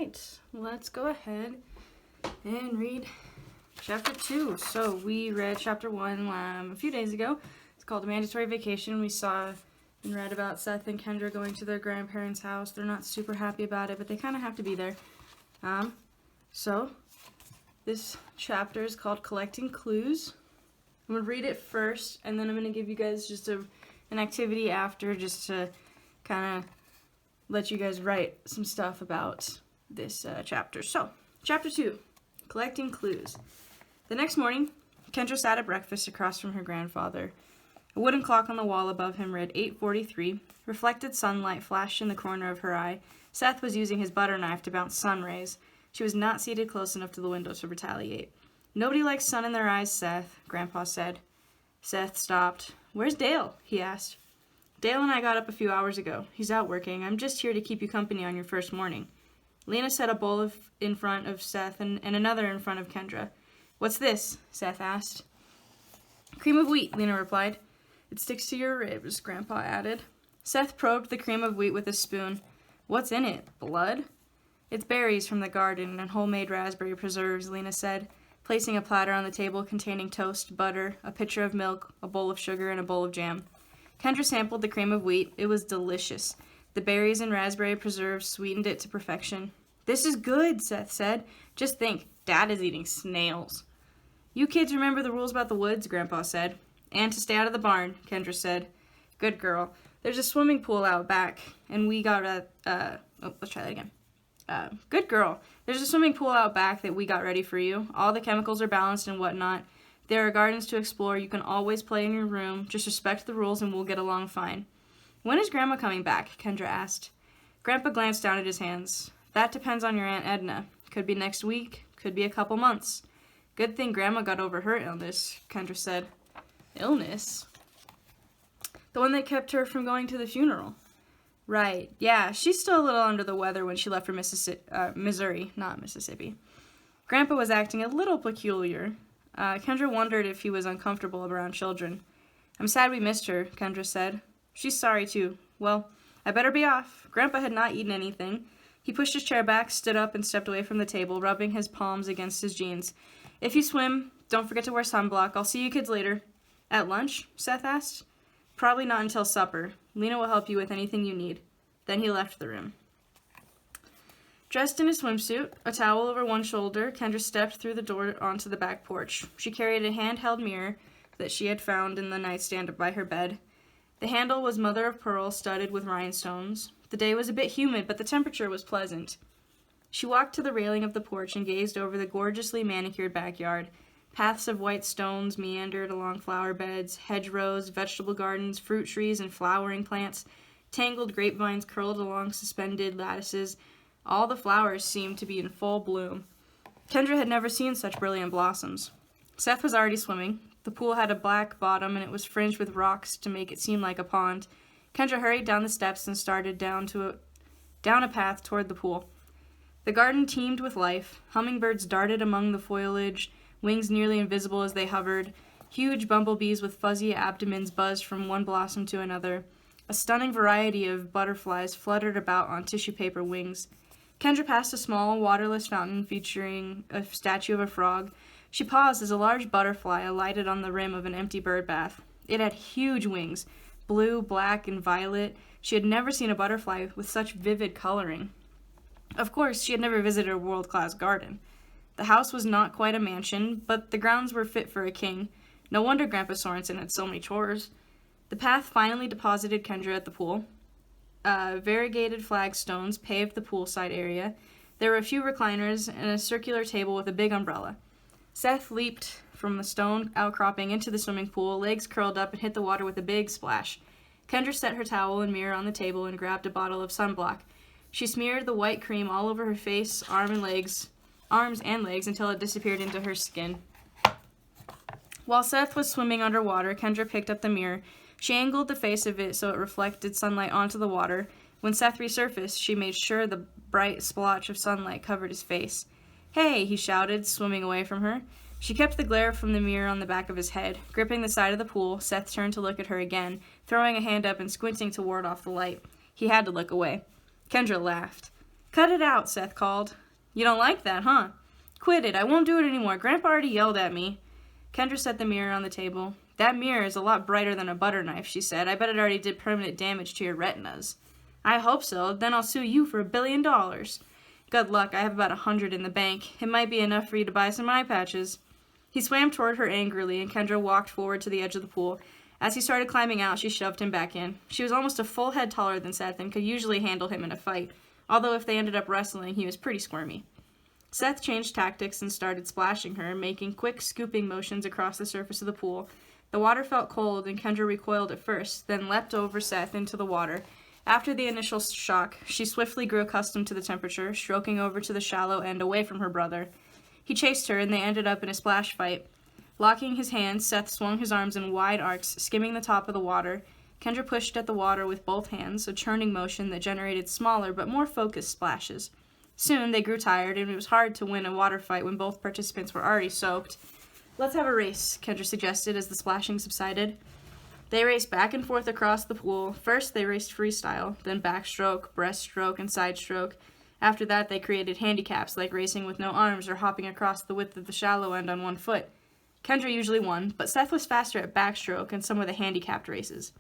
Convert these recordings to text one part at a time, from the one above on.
right, let's go ahead and read chapter 2. So we read chapter 1 a few days ago. It's called A Mandatory Vacation. We saw and read about Seth and Kendra going to their grandparents' house. They're not super happy about it, but they kind of have to be there. So this chapter is called Collecting Clues. I'm going to read it first, and then I'm going to give you guys just an activity after, just to kind of let you guys write some stuff about this chapter. So, chapter 2, Collecting Clues. The next morning, Kendra sat at breakfast across from her grandfather. A wooden clock on the wall above him read 8:43. Reflected sunlight flashed in the corner of her eye. Seth was using his butter knife to bounce sun rays. She was not seated close enough to the window to retaliate. "Nobody likes sun in their eyes, Seth," Grandpa said. Seth stopped. "Where's Dale?" he asked. "Dale and I got up a few hours ago. He's out working. I'm just here to keep you company on your first morning." Lena set a bowl in front of Seth and another in front of Kendra. "What's this?" Seth asked. "Cream of wheat," Lena replied. "It sticks to your ribs," Grandpa added. Seth probed the cream of wheat with a spoon. "What's in it? Blood?" "It's berries from the garden and homemade raspberry preserves," Lena said, placing a platter on the table containing toast, butter, a pitcher of milk, a bowl of sugar, and a bowl of jam. Kendra sampled the cream of wheat. It was delicious. The berries and raspberry preserves sweetened it to perfection. "This is good," Seth said. "Just think, Dad is eating snails." "You kids remember the rules about the woods," Grandpa said. "And to stay out of the barn," Kendra said. "Good girl. There's a swimming pool out back, and we got let's try that again. Good girl. There's a swimming pool out back that we got ready for you. All the chemicals are balanced and whatnot. There are gardens to explore. You can always play in your room. Just respect the rules and we'll get along fine." "When is Grandma coming back?" Kendra asked. Grandpa glanced down at his hands. "That depends on your Aunt Edna. Could be next week. Could be a couple months." "Good thing Grandma got over her illness," Kendra said. "Illness?" "The one that kept her from going to the funeral." "Right. Yeah, she's still a little under the weather when she left for Missouri, not Mississippi." Grandpa was acting a little peculiar. Kendra wondered if he was uncomfortable around children. "I'm sad we missed her," Kendra said. "She's sorry, too. Well, I better be off." Grandpa had not eaten anything. He pushed his chair back, stood up, and stepped away from the table, rubbing his palms against his jeans. "If you swim, don't forget to wear sunblock. I'll see you kids later." "At lunch?" Seth asked. "Probably not until supper. Lena will help you with anything you need." Then he left the room. Dressed in a swimsuit, a towel over one shoulder, Kendra stepped through the door onto the back porch. She carried a handheld mirror that she had found in the nightstand by her bed. The handle was mother of pearl, studded with rhinestones. The day was a bit humid, but the temperature was pleasant. She walked to the railing of the porch and gazed over the gorgeously manicured backyard. Paths of white stones meandered along flower beds, hedgerows, vegetable gardens, fruit trees, and flowering plants. Tangled grapevines curled along suspended lattices. All the flowers seemed to be in full bloom. Kendra had never seen such brilliant blossoms. Seth was already swimming. The pool had a black bottom, and it was fringed with rocks to make it seem like a pond. Kendra hurried down the steps and started down a path toward the pool. The garden teemed with life. Hummingbirds darted among the foliage, wings nearly invisible as they hovered. Huge bumblebees with fuzzy abdomens buzzed from one blossom to another. A stunning variety of butterflies fluttered about on tissue paper wings. Kendra passed a small, waterless fountain featuring a statue of a frog. She paused as a large butterfly alighted on the rim of an empty bird bath. It had huge wings, blue, black, and violet. She had never seen a butterfly with such vivid coloring. Of course, she had never visited a world-class garden. The house was not quite a mansion, but the grounds were fit for a king. No wonder Grandpa Sorensen had so many chores. The path finally deposited Kendra at the pool. Variegated flagstones paved the poolside area. There were a few recliners and a circular table with a big umbrella. Seth leaped from the stone outcropping into the swimming pool, legs curled up, and hit the water with a big splash. Kendra set her towel and mirror on the table and grabbed a bottle of sunblock. She smeared the white cream all over her face, arms and legs until it disappeared into her skin. While Seth was swimming underwater, Kendra picked up the mirror. She angled the face of it so it reflected sunlight onto the water. When Seth resurfaced, she made sure the bright splotch of sunlight covered his face. "Hey," he shouted, swimming away from her. She kept the glare from the mirror on the back of his head. Gripping the side of the pool, Seth turned to look at her again, throwing a hand up and squinting to ward off the light. He had to look away. Kendra laughed. Cut it out, Seth called. You don't like that, huh? Quit it. I won't do it anymore. Grandpa already yelled at me. Kendra set the mirror on the table. That mirror is a lot brighter than a butter knife, she said. I bet it already did permanent damage to your retinas. I hope so. Then I'll sue you for $1 billion. Good luck. I have about 100 in the bank. It might be enough for you to buy some eye patches. He swam toward her angrily, and Kendra walked forward to the edge of the pool. As he started climbing out, she shoved him back in. She was almost a full head taller than Seth and could usually handle him in a fight, although if they ended up wrestling, he was pretty squirmy. Seth changed tactics and started splashing her, making quick scooping motions across the surface of the pool. The water felt cold, and Kendra recoiled at first, then leapt over Seth into the water. After the initial shock, she swiftly grew accustomed to the temperature, stroking over to the shallow end away from her brother. He chased her, and they ended up in a splash fight. Locking his hands, Seth swung his arms in wide arcs, skimming the top of the water. Kendra pushed at the water with both hands, a churning motion that generated smaller but more focused splashes. Soon, they grew tired, and it was hard to win a water fight when both participants were already soaked. Let's have a race, Kendra suggested as the splashing subsided. They raced back and forth across the pool. First, they raced freestyle, then backstroke, breaststroke, and side stroke. After that, they created handicaps, like racing with no arms or hopping across the width of the shallow end on one foot. Kendra usually won, but Seth was faster at backstroke and some of the handicapped races.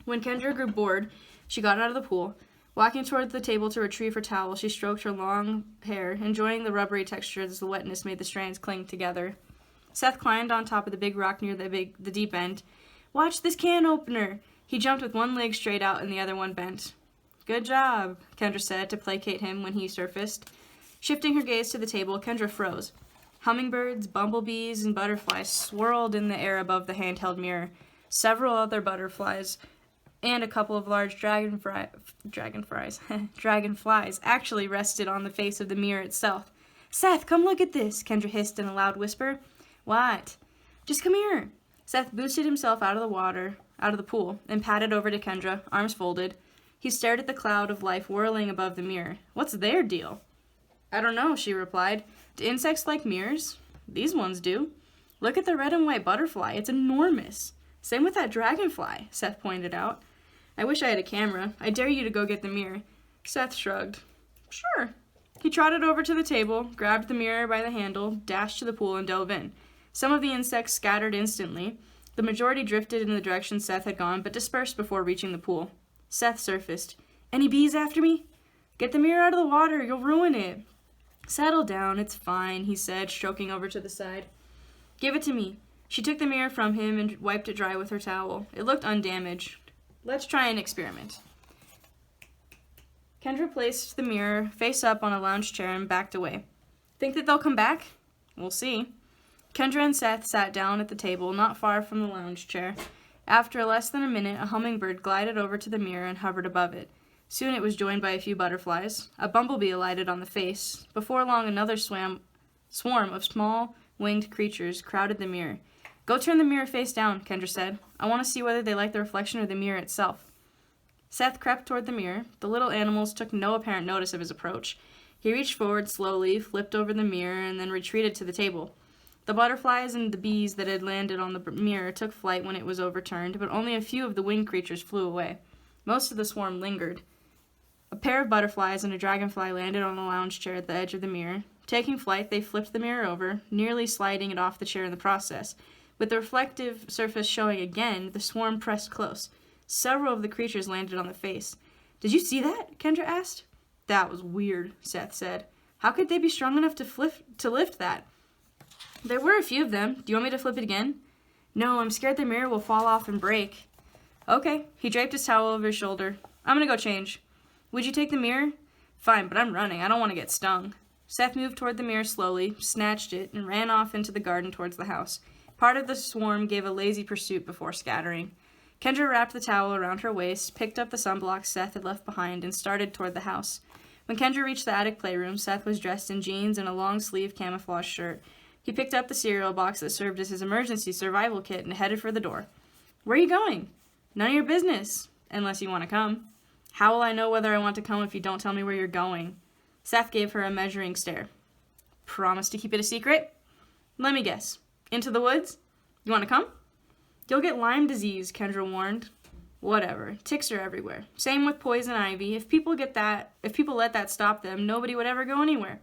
When Kendra grew bored, she got out of the pool. Walking toward the table to retrieve her towel, she stroked her long hair, enjoying the rubbery texture as the wetness made the strands cling together. Seth climbed on top of the big rock near the deep end. Watch this can opener! He jumped with one leg straight out and the other one bent. Good job, Kendra said to placate him when he surfaced. Shifting her gaze to the table, Kendra froze. Hummingbirds, bumblebees, and butterflies swirled in the air above the handheld mirror. Several other butterflies and a couple of large dragonflies actually rested on the face of the mirror itself. Seth, come look at this, Kendra hissed in a loud whisper. What? Just come here. Seth boosted himself out of the pool, and padded over to Kendra, arms folded. He stared at the cloud of life whirling above the mirror. What's their deal? I don't know, she replied. Do insects like mirrors? These ones do. Look at the red and white butterfly. It's enormous. Same with that dragonfly, Seth pointed out. I wish I had a camera. I dare you to go get the mirror. Seth shrugged. Sure. He trotted over to the table, grabbed the mirror by the handle, dashed to the pool, and dove in. Some of the insects scattered instantly. The majority drifted in the direction Seth had gone, but dispersed before reaching the pool. Seth surfaced. Any bees after me? Get the mirror out of the water. You'll ruin it. Settle down. It's fine, he said, stroking over to the side. Give it to me. She took the mirror from him and wiped it dry with her towel. It looked undamaged. Let's try an experiment. Kendra placed the mirror face up on a lounge chair and backed away. Think that they'll come back? We'll see. Kendra and Seth sat down at the table not far from the lounge chair. After less than a minute, a hummingbird glided over to the mirror and hovered above it. Soon it was joined by a few butterflies. A bumblebee alighted on the face. Before long, another swarm of small, winged creatures crowded the mirror. Go turn the mirror face down, Kendra said. I want to see whether they like the reflection or the mirror itself. Seth crept toward the mirror. The little animals took no apparent notice of his approach. He reached forward slowly, flipped over the mirror, and then retreated to the table. The butterflies and the bees that had landed on the mirror took flight when it was overturned, but only a few of the winged creatures flew away. Most of the swarm lingered. A pair of butterflies and a dragonfly landed on the lounge chair at the edge of the mirror. Taking flight, they flipped the mirror over, nearly sliding it off the chair in the process. With the reflective surface showing again, the swarm pressed close. Several of the creatures landed on the face. Did you see that? Kendra asked. That was weird, Seth said. How could they be strong enough to lift that? There were a few of them. Do you want me to flip it again? No, I'm scared the mirror will fall off and break. Okay. He draped his towel over his shoulder. I'm gonna go change. Would you take the mirror? Fine, but I'm running. I don't want to get stung. Seth moved toward the mirror slowly, snatched it, and ran off into the garden towards the house. Part of the swarm gave a lazy pursuit before scattering. Kendra wrapped the towel around her waist, picked up the sunblock Seth had left behind, and started toward the house. When Kendra reached the attic playroom, Seth was dressed in jeans and a long-sleeved camouflage shirt. He picked up the cereal box that served as his emergency survival kit and headed for the door. Where are you going? None of your business, unless you want to come. How will I know whether I want to come if you don't tell me where you're going? Seth gave her a measuring stare. Promise to keep it a secret? Let me guess. Into the woods? You want to come? You'll get Lyme disease, Kendra warned. Whatever. Ticks are everywhere. Same with poison ivy. If people let that stop them, nobody would ever go anywhere.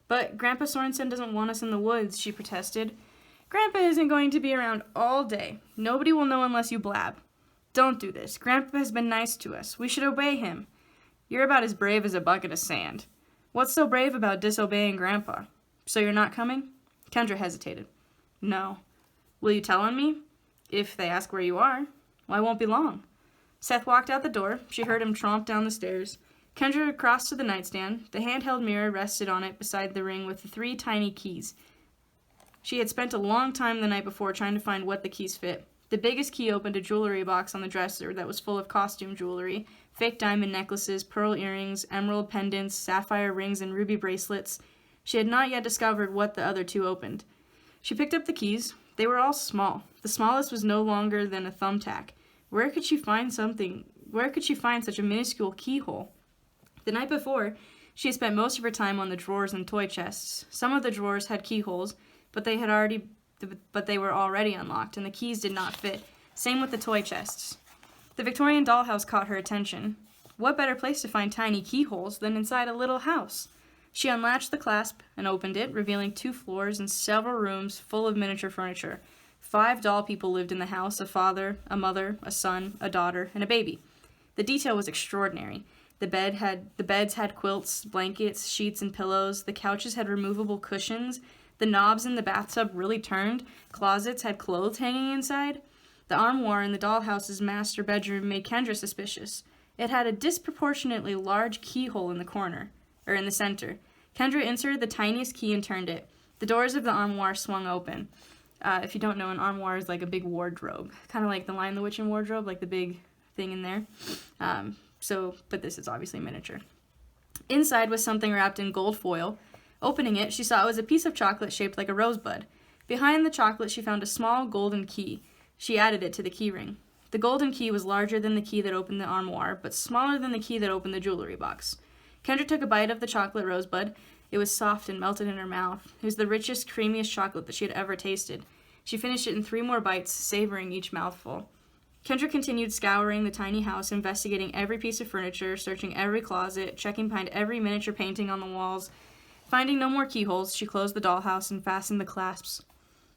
But Grandpa Sorensen doesn't want us in the woods, she protested. Grandpa isn't going to be around all day. Nobody will know unless you blab. Don't do this. Grandpa has been nice to us. We should obey him. You're about as brave as a bucket of sand. What's so brave about disobeying Grandpa? So you're not coming? Kendra hesitated. No. Will you tell on me? If they ask where you are. Well, I won't be long. Seth walked out the door. She heard him tromp down the stairs. Kendra crossed to the nightstand. The handheld mirror rested on it beside the ring with the 3 tiny keys. She had spent a long time the night before trying to find what the keys fit. The biggest key opened a jewelry box on the dresser that was full of costume jewelry, fake diamond necklaces, pearl earrings, emerald pendants, sapphire rings, and ruby bracelets. She had not yet discovered what the other 2 opened. She picked up the keys. They were all small. The smallest was no longer than a thumbtack. Where could she find such a minuscule keyhole? The night before, she had spent most of her time on the drawers and toy chests. Some of the drawers had keyholes, but they were already unlocked, and the keys did not fit. Same with the toy chests. The Victorian dollhouse caught her attention. What better place to find tiny keyholes than inside a little house? She unlatched the clasp and opened it, revealing 2 floors and several rooms full of miniature furniture. 5 doll people lived in the house, a father, a mother, a son, a daughter, and a baby. The detail was extraordinary. The beds had quilts, blankets, sheets, and pillows. The couches had removable cushions. The knobs in the bathtub really turned. Closets had clothes hanging inside. The armoire in the dollhouse's master bedroom made Kendra suspicious. It had a disproportionately large keyhole in the center. Kendra inserted the tiniest key and turned it. The doors of the armoire swung open. If you don't know, an armoire is like a big wardrobe. Kind of like the Lion, the Witch, and wardrobe, like the big thing in there. But this is obviously miniature. Inside was something wrapped in gold foil. Opening it, she saw it was a piece of chocolate shaped like a rosebud. Behind the chocolate, she found a small golden key. She added it to the key ring. The golden key was larger than the key that opened the armoire, but smaller than the key that opened the jewelry box. Kendra took a bite of the chocolate rosebud. It was soft and melted in her mouth. It was the richest, creamiest chocolate that she had ever tasted. She finished it in 3 more bites, savoring each mouthful. Kendra continued scouring the tiny house, investigating every piece of furniture, searching every closet, checking behind every miniature painting on the walls. Finding no more keyholes, she closed the dollhouse and fastened the clasps.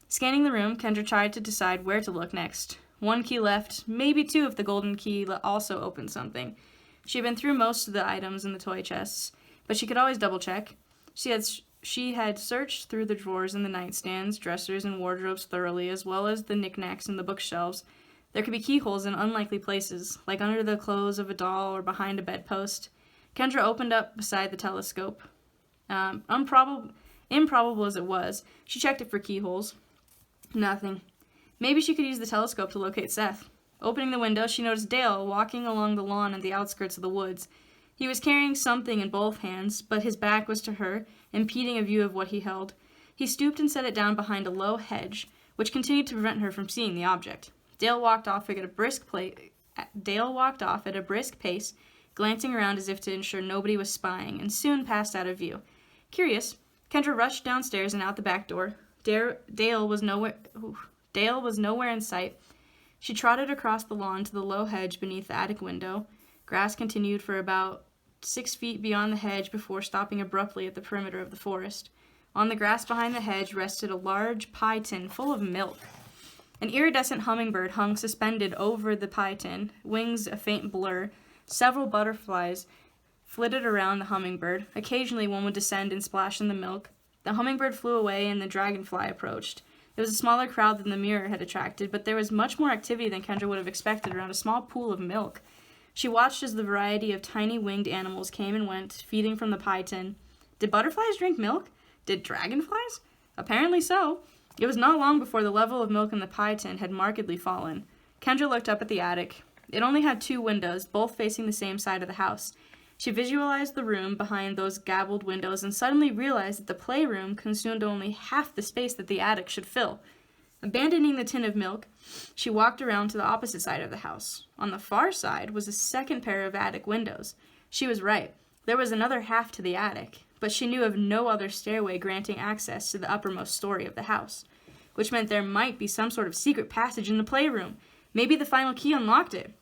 Scanning the room, Kendra tried to decide where to look next. 1 key left, maybe 2 if the golden key also opened something. She had been through most of the items in the toy chests, but she could always double-check. She had searched through the drawers in the nightstands, dressers, and wardrobes thoroughly, as well as the knickknacks in the bookshelves. There could be keyholes in unlikely places, like under the clothes of a doll or behind a bedpost. Kendra opened up beside the telescope. Improbable as it was, she checked it for keyholes. Nothing. Maybe she could use the telescope to locate Seth. Opening the window, she noticed Dale walking along the lawn at the outskirts of the woods. He was carrying something in both hands, but his back was to her, impeding a view of what he held. He stooped and set it down behind a low hedge, which continued to prevent her from seeing the object. Dale walked off at a brisk pace, glancing around as if to ensure nobody was spying, and soon passed out of view. Curious, Kendra rushed downstairs and out the back door. Dale was nowhere in sight. She trotted across the lawn to the low hedge beneath the attic window. Grass continued for about 6 feet beyond the hedge before stopping abruptly at the perimeter of the forest. On the grass behind the hedge rested a large pie tin full of milk. An iridescent hummingbird hung suspended over the pie tin, wings a faint blur. Several butterflies flitted around the hummingbird. Occasionally one would descend and splash in the milk. The hummingbird flew away and the dragonfly approached. It was a smaller crowd than the mirror had attracted, but there was much more activity than Kendra would have expected around a small pool of milk. She watched as the variety of tiny winged animals came and went, feeding from the pie tin. Did butterflies drink milk? Did dragonflies? Apparently so. It was not long before the level of milk in the pie tin had markedly fallen. Kendra looked up at the attic. It only had 2 windows, both facing the same side of the house. She visualized the room behind those gabled windows and suddenly realized that the playroom consumed only half the space that the attic should fill. Abandoning the tin of milk, she walked around to the opposite side of the house. On the far side was a second pair of attic windows. She was right. There was another half to the attic, but she knew of no other stairway granting access to the uppermost story of the house, which meant there might be some sort of secret passage in the playroom. Maybe the final key unlocked it.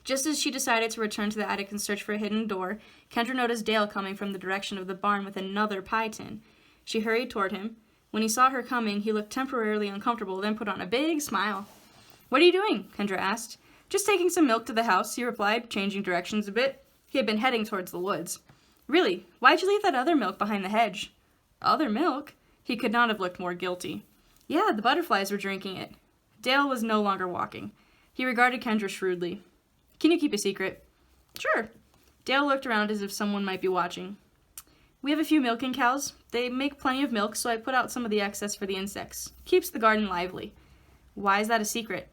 Just as she decided to return to the attic and search for a hidden door, Kendra noticed Dale coming from the direction of the barn with another pie tin. She hurried toward him. When he saw her coming, he looked temporarily uncomfortable, then put on a big smile. "What are you doing?" Kendra asked. "Just taking some milk to the house," he replied, changing directions a bit. He had been heading towards the woods. "Really? Why'd you leave that other milk behind the hedge?" "Other milk?" He could not have looked more guilty. "Yeah, the butterflies were drinking it." Dale was no longer walking. He regarded Kendra shrewdly. "Can you keep a secret?" "Sure." Dale looked around as if someone might be watching. "We have a few milking cows. They make plenty of milk, so I put out some of the excess for the insects. Keeps the garden lively." "Why is that a secret?"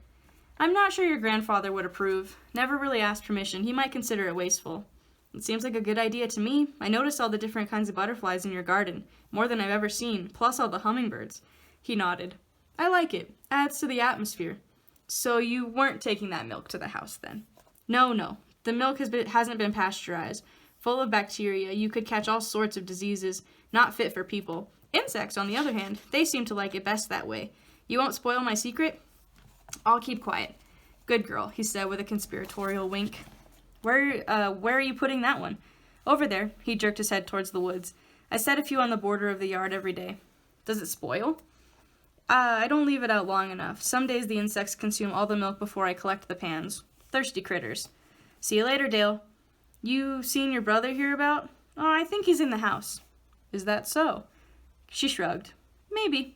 "I'm not sure your grandfather would approve. Never really asked permission. He might consider it wasteful." "It seems like a good idea to me. I noticed all the different kinds of butterflies in your garden, more than I've ever seen, plus all the hummingbirds." He nodded. "I like it. Adds to the atmosphere." "So you weren't taking that milk to the house then?" No. The milk hasn't been pasteurized. Full of bacteria, you could catch all sorts of diseases, not fit for people. Insects, on the other hand, they seem to like it best that way. You won't spoil my secret?" "I'll keep quiet." "Good girl," he said with a conspiratorial wink. Where are you putting that one?" "Over there." He jerked his head towards the woods. "I set a few on the border of the yard every day." "Does it spoil?" I don't leave it out long enough. Some days the insects consume all the milk before I collect the pans. Thirsty critters." "See you later, Dale." "You seen your brother hereabout?" "Oh, I think he's in the house." "Is that so?" She shrugged. "Maybe."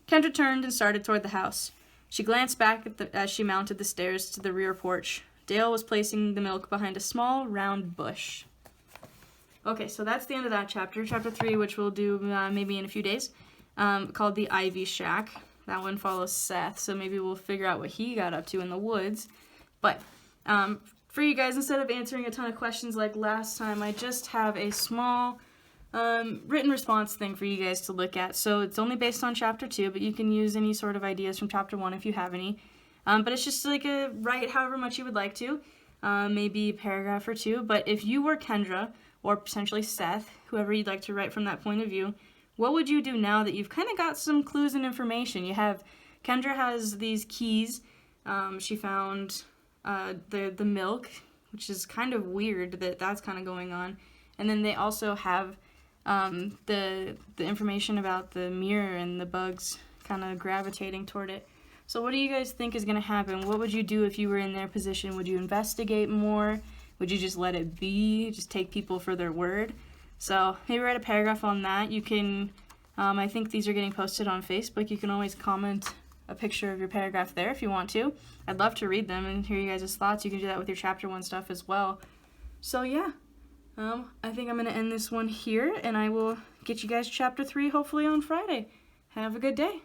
Kendra turned and started toward the house. She glanced back as she mounted the stairs to the rear porch. Dale was placing the milk behind a small, round bush. Okay, so that's the end of that chapter. Chapter 3, which we'll do maybe in a few days, called The Ivy Shack. That one follows Seth, so maybe we'll figure out what he got up to in the woods. But for you guys, instead of answering a ton of questions like last time, I just have a small written response thing for you guys to look at. So it's only based on Chapter 2, but you can use any sort of ideas from Chapter 1 if you have any. But it's just like write however much you would like to, maybe a paragraph or two. But if you were Kendra, or potentially Seth, whoever you'd like to write from that point of view, what would you do now that you've kind of got some clues and information? Kendra has these keys. She found the milk, which is kind of weird that's kind of going on. And then they also have the information about the mirror and the bugs kind of gravitating toward it. So what do you guys think is going to happen? What would you do if you were in their position? Would you investigate more? Would you just let it be? Just take people for their word? So maybe write a paragraph on that. You can, I think these are getting posted on Facebook. You can always comment a picture of your paragraph there if you want to. I'd love to read them and hear you guys' thoughts. You can do that with your Chapter 1 stuff as well. So yeah, I think I'm going to end this one here, and I will get you guys Chapter 3 hopefully on Friday. Have a good day.